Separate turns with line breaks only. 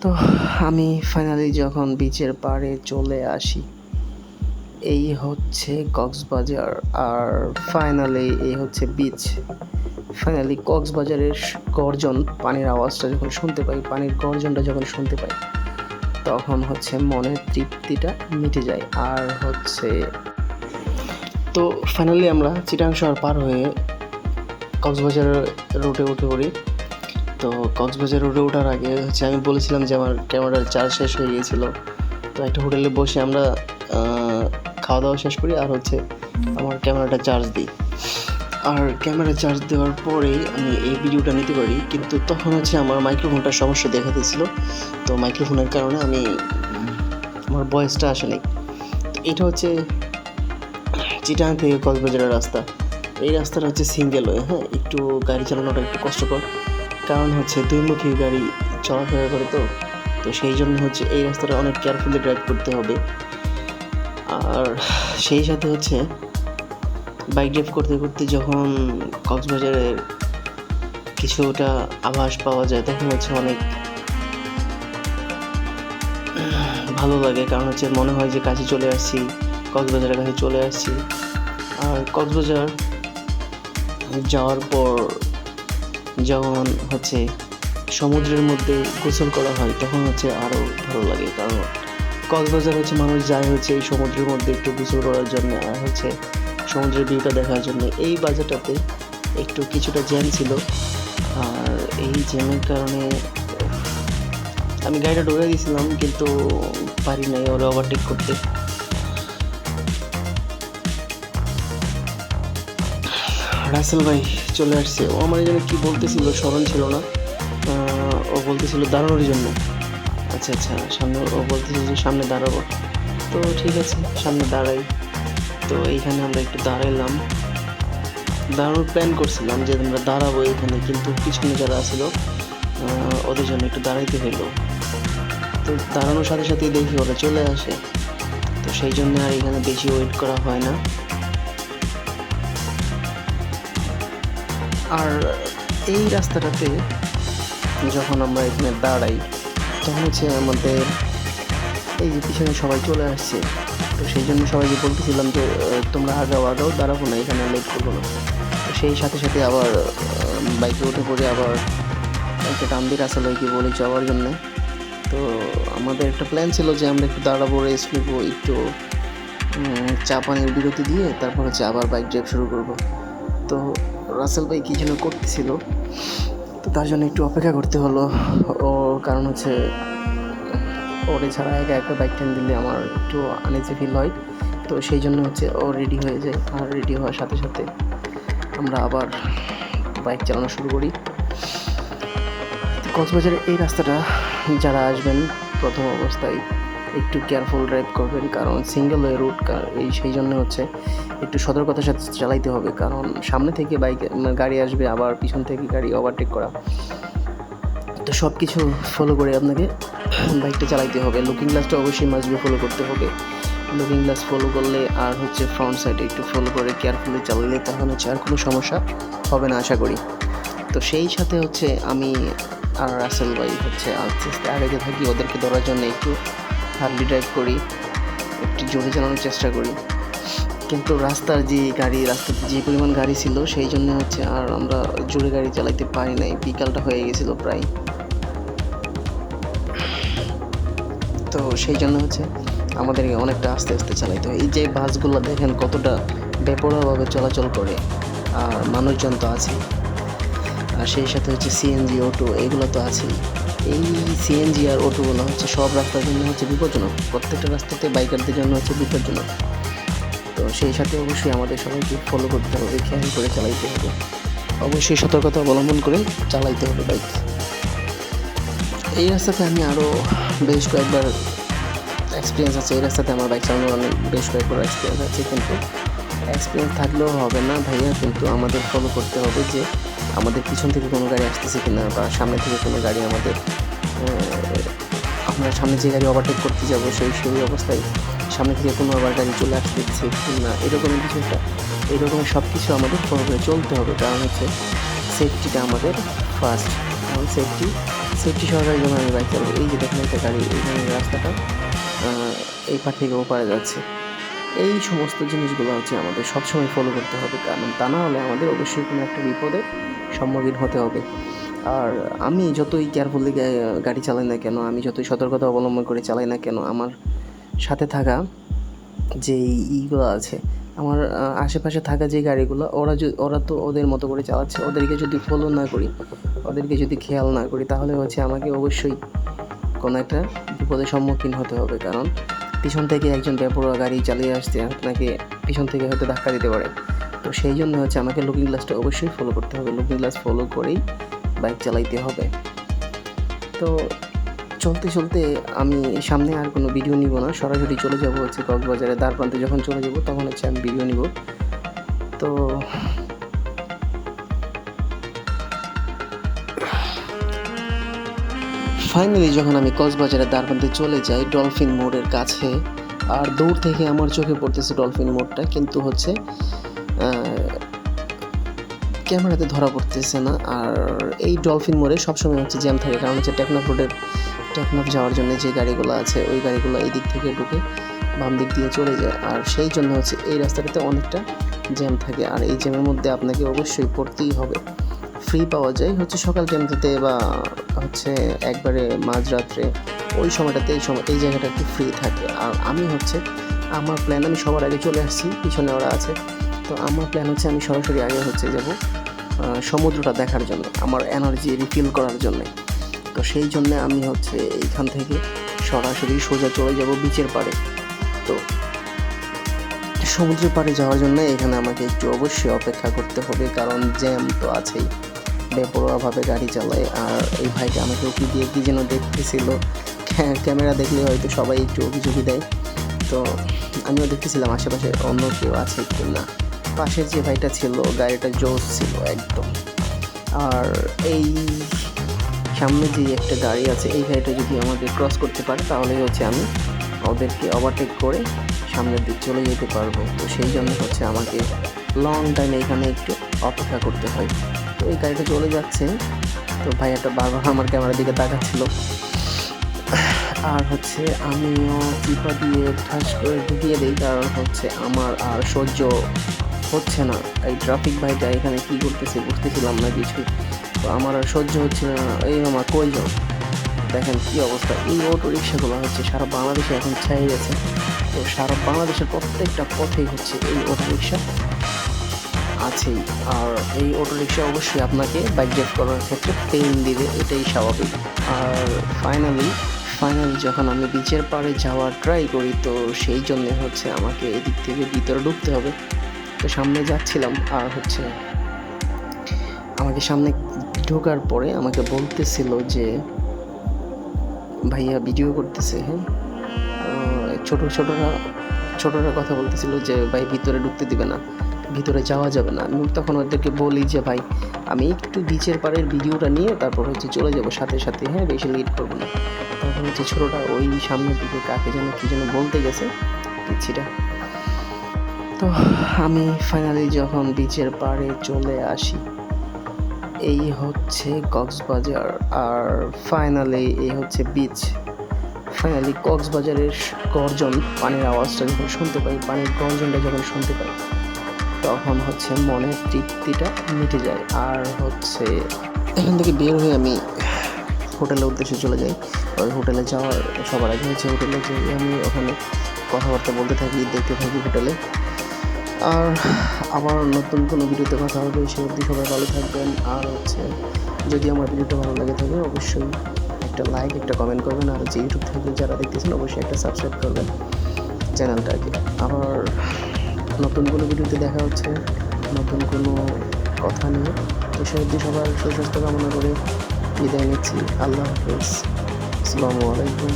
তো আমি ফাইনালি যখন বিচের পাড়ে চলে আসি, এই হচ্ছে কক্সবাজার। আর ফাইনালি এই হচ্ছে বিচ। ফাইনালি কক্সবাজারের গর্জন, পানির আওয়াজটা যখন শুনতে পাই, পানির গর্জনটা যখন শুনতে পাই, তখন হচ্ছে মনের তৃপ্তিটা মিটে যায়। আর হচ্ছে তো ফাইনালি আমরা চিটাং শহর পার হয়ে কক্সবাজার রুটে উঠে পড়ি। তো কক্সবাজার রোডে ওঠার আগে হচ্ছে আমি বলেছিলাম যে আমার ক্যামেরার চার্জ শেষ হয়ে গিয়েছিলো। তো একটা হোটেলে বসে আমরা খাওয়া দাওয়া শেষ করি আর হচ্ছে আমার ক্যামেরাটা চার্জ দিই। আর ক্যামেরা চার্জ দেওয়ার পরেই আমি এই ভিডিওটা নিতে পারি, কিন্তু তখন হচ্ছে আমার মাইক্রোফোনটার সমস্যা দেখা দিয়েছিল। তো মাইক্রোফোনের কারণে আমার ভয়েসটা আসেনি। তো এটা হচ্ছে চিটাং থেকে কক্সবাজারের রাস্তা। এই রাস্তাটা হচ্ছে সিঙ্গেল ওয়ে, হ্যাঁ, একটু গাড়ি চালানোটা একটু কষ্টকর, কারণ হচ্ছে দুইমুখী গাড়ি চলাফেরা করে। তো সেই জন্য হচ্ছে এই রাস্তাটা অনেক কেয়ারফুলি ড্রাইভ করতে হবে। আর সেই সাথে হচ্ছে বাইক ড্রাইভ করতে করতে যখন কক্সবাজারের কিছুটা আভাস পাওয়া যায়, তখন হচ্ছে অনেক ভালো লাগে, কারণ হচ্ছে মনে হয় যে কাছে চলে আসছি, কক্সবাজারের কাছে চলে আসছি। আর কক্সবাজার যাওয়ার পর যখন হচ্ছে সমুদ্রের মধ্যে গোসল করা হয়, তখন হচ্ছে আরও ভালো লাগে, কারণ কক্সবাজার হচ্ছে মানুষ যায় হচ্ছে এই সমুদ্রের মধ্যে একটু গোসল করার জন্য আর হচ্ছে সমুদ্রের ভিউটা দেখার জন্য। এই বাজারটাতে একটু কিছুটা জ্যাম ছিল, আর এই জ্যামের কারণে আমি গাড়িটা ঢুকে দিয়েছিলাম, কিন্তু পারি নাই ওরা ওভারটেক করতে। রাসেল ভাই চলে আসছে, ও আমার জন্য কী বলতেছিল স্মরণ ছিল না। ও বলতেছিল দাঁড়ানোর জন্য। আচ্ছা, সামনে ও বলতেছিল যে সামনে দাঁড়াবো। তো ঠিক আছে, সামনে দাঁড়াই। তো এইখানে আমরা একটু দাঁড়াইলাম, দাঁড়ানোর প্ল্যান করছিলাম যে আমরা দাঁড়াবো এখানে, কিন্তু পিছনে যারা আছিল ওদের জন্য একটু দাঁড়াইতে হইলো। তো দাঁড়ানোর সাথে সাথেই দেখি ওরা চলে আসে, তো সেই জন্য আর এখানে বেশি ওয়েট করা হয় না। আর এই রাস্তাটাতে যখন আমরা এখানে দাঁড়াই, তখন হচ্ছে আমাদের এই যে পিছনে সবাই চলে আসছে। তো সেই জন্য সবাইকে বলতেছিলাম যে তোমরা আগাও, দাঁড়াবো না, এখানে লেট করবো না। তো সেই সাথে সাথে আবার বাইকে উঠে পড়ে আবার একটা টান্দির আসলে কি বলে যাওয়ার জন্যে। তো আমাদের একটা প্ল্যান ছিল যে আমরা একটু দাঁড়াবো, রেস্ট নেবো, একটু চা পানির বিরতি দিয়ে তারপর হচ্ছে আবার বাইক ড্রাইভ শুরু করব। তো রাসেল ভাই কী যেন করতেছিল, তো তার জন্য একটু অপেক্ষা করতে হলো। ও কারণ হচ্ছে ওরে ছাড়া একা বাইক টাইম দিলে আমার একটু আনইজি ফিল হয়। তো সেই জন্য হচ্ছে ও রেডি হয়ে যায়, আর রেডি হওয়ার সাথে সাথে আমরা আবার বাইক চালানো শুরু করি। কক্সবাজারের এই রাস্তাটা যারা আসবেন প্রথম অবস্থায় একটু কেয়ারফুল ড্রাইভ করবেন, কারণ সিঙ্গেল ওয়ে রুট, সেই জন্য হচ্ছে একটু সতর্কতার সাথে চালাইতে হবে, কারণ সামনে থেকে গাড়ি আসবে, আবার পিছন থেকে গাড়ি ওভারটেক করা। তো সব কিছু ফলো করে আপনাকে বাইকটা চালাইতে হবে। লুকিং গ্লাসটা অবশ্যই মাস্টবি ফলো করতে হবে। লুকিং গ্লাস ফলো করলে আর হচ্ছে ফ্রন্ট সাইডে একটু ফলো করে কেয়ারফুলি চালালে তখন হচ্ছে আর কোনো সমস্যা হবে না আশা করি। তো সেই সাথে হচ্ছে আমি আর রাসেল ভাই হচ্ছে আস্তে আস্তে আগে থাকি, ওদেরকে ধরার জন্য একটু হার্লি ড্রাইভ করি, একটু জোরে চালানোর চেষ্টা করি। কিন্তু রাস্তাতে যে পরিমাণ গাড়ি ছিল, সেই জন্য হচ্ছে আর আমরা জোরে গাড়ি চালাইতে পারি নাই। বিকালটা হয়ে গেছিলো প্রায়। তো সেই জন্য হচ্ছে আমাদেরকে অনেকটা আস্তে আস্তে চালাইতে হয়। এই যে বাসগুলো দেখেন কতটা বেপরোয়াভাবে চলাচল করে, আর মানুষজন তো আছেই, আর সেই সাথে হচ্ছে সিএনজি অটো এগুলো তো আছেই। এই সিএনজি আর অটোগুলো হচ্ছে সব রাস্তার জন্য হচ্ছে বিপজ্জনক, প্রত্যেকটা রাস্তাতে বাইকারদের জন্য হচ্ছে বিপজ্জনক। তো সেই সাথে অবশ্যই আমাদের সবাইকে ফলো করতে হবে, খেয়াল করে চালাইতে হবে, অবশ্যই সতর্কতা অবলম্বন করে চালাইতে হবে বাইক। এই রাস্তাতে আমি আরও বেশ কয়েকবার এক্সপিরিয়েন্স আছে, এই রাস্তাতে আমার বাইক চালানোর অনেক বেশ কয়েকবার এক্সপিরিয়েন্স আছে। কিন্তু এক্সপিরিয়েন্স থাকলেও হবে না ভাইয়া, কিন্তু আমাদের ফলো করতে হবে যে আমাদের পিছন থেকে কোনো গাড়ি আসতেছে কিনা, বা সামনে থেকে কোনো গাড়ি আমরা সামনে যে গাড়ি ওভারটেক করতে যাবো সেই অবস্থায় সামনে থেকে কোনো আবার গাড়ি চলে আসতেছে কিনা, এরকমের কিছু একটা, এরকমের সব কিছু আমাদের ফলো করে চলতে হবে, কারণ হচ্ছে সেফটিটা আমাদের ফার্স্ট। কারণ সেফটি সহকারে যখন আমি বাইক চালাবো, এই যে দেখেন একটা গাড়ি এইখানে রাস্তাটা এই পার থেকে ওপারে যাচ্ছে, এই সমস্ত জিনিসগুলো হচ্ছে আমাদের সবসময় ফলো করতে হবে, কারণ তা না হলে আমাদের অবশ্যই কোনো একটা বিপদের সম্মুখীন হতে হবে। আর আমি যতই কেয়ারফুলি গাড়ি চালাই না কেন, আমি যতই সতর্কতা অবলম্বন করে চালাই না কেন, আমার সাথে থাকা যে ইগুলো আছে, আমার আশেপাশে থাকা যে গাড়িগুলো, ওরা তো ওদের মতো করে চালাচ্ছে, ওদেরকে যদি ফলো না করি, ওদেরকে যদি খেয়াল না করি, তাহলে হচ্ছে আমাকে অবশ্যই কোনো একটা বিপদের সম্মুখীন হতে হবে। কারণ পিছন থেকে একজন বেপরোয়া গাড়ি চালিয়ে আসতে আপনাকে পিছন থেকে হয়তো ধাক্কা দিতে পারে। তো সেই জন্য হচ্ছে আমাকে লুকিং গ্লাসটা অবশ্যই ফলো করতে হবে, লুকিং গ্লাস ফলো করেই বাইক চালাইতে হবে। তো চলতে চলতে আমি সামনে আর কোনো ভিডিও নিব না, সরাসরি চলে যাব হচ্ছে কক্সবাজারের দ্বার প্রান্তে। যখন চলে যাব তখন হচ্ছে আমি ভিডিও নিব। তো ফাইনালি যখন আমি কক্সবাজারের দ্বার প্রান্তে চলে যাই ডলফিন মোড়ের কাছে, আর দূর থেকে আমার চোখে পড়তেছে ডলফিন মোড়টা, কিন্তু হচ্ছে ক্যামেরাতে ধরা পড়তেছে না। আর এই ডলফিন মোড়ে সবসময় হচ্ছে জ্যাম থাকে, কারণ হচ্ছে টেকনাফ যাওয়ার জন্য যে গাড়িগুলো আছে, ওই গাড়িগুলো এই দিক থেকে ঢুকে বাম দিক দিয়ে চলে যায়, আর সেই জন্য হচ্ছে এই রাস্তাটাতে অনেকটা জ্যাম থাকে। আর এই জ্যামের মধ্যে আপনাকে অবশ্যই পড়তেই হবে। ফ্রি পাওয়া যায় হচ্ছে সকাল টাইমটাতে, বা হচ্ছে একবারে মাঝরাত্রে, ওই সময়টাতে এই জায়গাটা একটু ফ্রি থাকে। আর আমি হচ্ছে আমার প্ল্যান, আমি সবার আগে চলে আসছি, পিছনে ওরা আছে। তো আমার প্ল্যান হচ্ছে আমি সরাসরি আগে হচ্ছে যাব সমুদ্রটা দেখার জন্য, আমার এনার্জি রিফিল করার জন্য। তো সেই জন্য আমি হচ্ছে এইখান থেকে সরাসরি সোজা চলে যাব বিচের পাড়ে। তো সমুদ্রের পাড়ে যাওয়ার জন্য এখানে আমাকে একটু অবশ্যই অপেক্ষা করতে হবে, কারণ জ্যাম তো আছেই, বেপরোয়াভাবে গাড়ি চালায়। আর এই ভাইটা আমাকে উকি দিয়ে কী যেন দেখতেছিল, ক্যামেরা দেখলে হয়তো সবাই একটু অভিযোগই দেয়। তো আমিও দেখতেছিলাম আশেপাশে অন্য কেউ আছে কি না। পাশের যে ভাইটা ছিল, গাড়িটা জোস ছিল একদম। আর এই সামনে যে একটা গাড়ি আছে, এই গাড়িটা যদি আমাকে ক্রস করতে পারে, তাহলেই হচ্ছে আমি ওদেরকে ওভারটেক করে সামনের দিক চলে যেতে পারবো। তো সেই জন্য হচ্ছে আমাকে লং টাইম এখানে একটু অপেক্ষা করতে হয়। তো এই গাড়িটা চলে যাচ্ছে, তো ভাইয়াটা বারবার আমার ক্যামেরার দিকে তাকাচ্ছিল। আর হচ্ছে আমিও চিপা দিয়ে ঠাস করে ঢুকিয়ে দিই, কারণ হচ্ছে আমার আর সহ্য হচ্ছে না। এই ট্রাফিক ভাইটা এখানে কী করতেছে বুঝতেছিলাম না কিছু। তো আমার আর সহ্য হচ্ছে না। এই আমার কয়জন দেখেন কী অবস্থা। এই অটো রিক্সাগুলো হচ্ছে সারা বাংলাদেশে এখন ছেয়ে গেছে। তো সারা বাংলাদেশের প্রত্যেকটা পথেই হচ্ছে এই অটো রিক্সা আছেই। আর এই অটো রিক্সা অবশ্যই আপনাকে বাইক ড্রাইভ করার ক্ষেত্রে পেইন দিবে, এটাই স্বাভাবিক। আর ফাইনালি যখন আমি বিচের পাড়ে যাওয়ার ট্রাই করি, তো সেই জন্যে হচ্ছে আমাকে এদিক থেকে ভিতরে ঢুকতে হবে। তো সামনে যাচ্ছিলাম, আর হচ্ছে আমাকে সামনে ঢোকার পরে আমাকে বলতেছিল যে ভাইয়া ভিডিও করতেছে। হ্যাঁ, ছোটরা কথা বলতেছিল যে ভাই ভিতরে ঢুকতে দিবে না, ভিতরে যাওয়া যাবে না। আমি তখন ওদেরকে বলি যে ভাই আমি একটু বিচের পাড়ের ভিডিওটা নিয়ে তারপর হচ্ছে চলে যাব সাথে সাথে, হ্যাঁ বেশি লেট করবো না। তারপর হচ্ছে ছোটোটা ওই সামনের দিকে কাকে যেন কী যেন বলতে গেছে পিচ্ছিটা। তো আমি ফাইনালি যখন বিচের পাড়ে চলে আসি, এই হচ্ছে কক্সবাজার। আর ফাইনালি এই হচ্ছে বিচ। ফাইনালি কক্সবাজারের গর্জন, পানির আওয়াজটা যখন শুনতে পাই, পানির গর্জনটা যখন শুনতে পাই, তখন হচ্ছে মনের তৃপ্তিটা মিটে যায়। আর হচ্ছে এখান থেকে বের হয়ে আমি হোটেলের উদ্দেশ্যে চলে যাই। ওই হোটেলে যাওয়ার সবার আগে হচ্ছে হোটেলে যাই, আমি ওখানে কথাবার্তা বলতে থাকি, দেখতে থাকি হোটেলে। আর আবার নতুন কোনো ভিডিওতে কথা হবে, সে অবধি সবাই ভালো থাকবেন। আর হচ্ছে যদি আমার ভিডিওটা ভালো লাগে থাকে অবশ্যই একটা লাইক, একটা কমেন্ট করবেন। আর যে ইউটিউব থেকে যারা দেখতেছেন অবশ্যই একটা সাবস্ক্রাইব করবেন চ্যানেলটাকে। আবার নতুন কোনো ভিডিওতে দেখা হচ্ছে নতুন কোনো কথা নিয়ে। তো সে অবধি সবার সুস্বাস্থ্য কামনা করে বিদায় নিচ্ছি। আল্লাহ হাফেজ, আসসালামু আলাইকুম।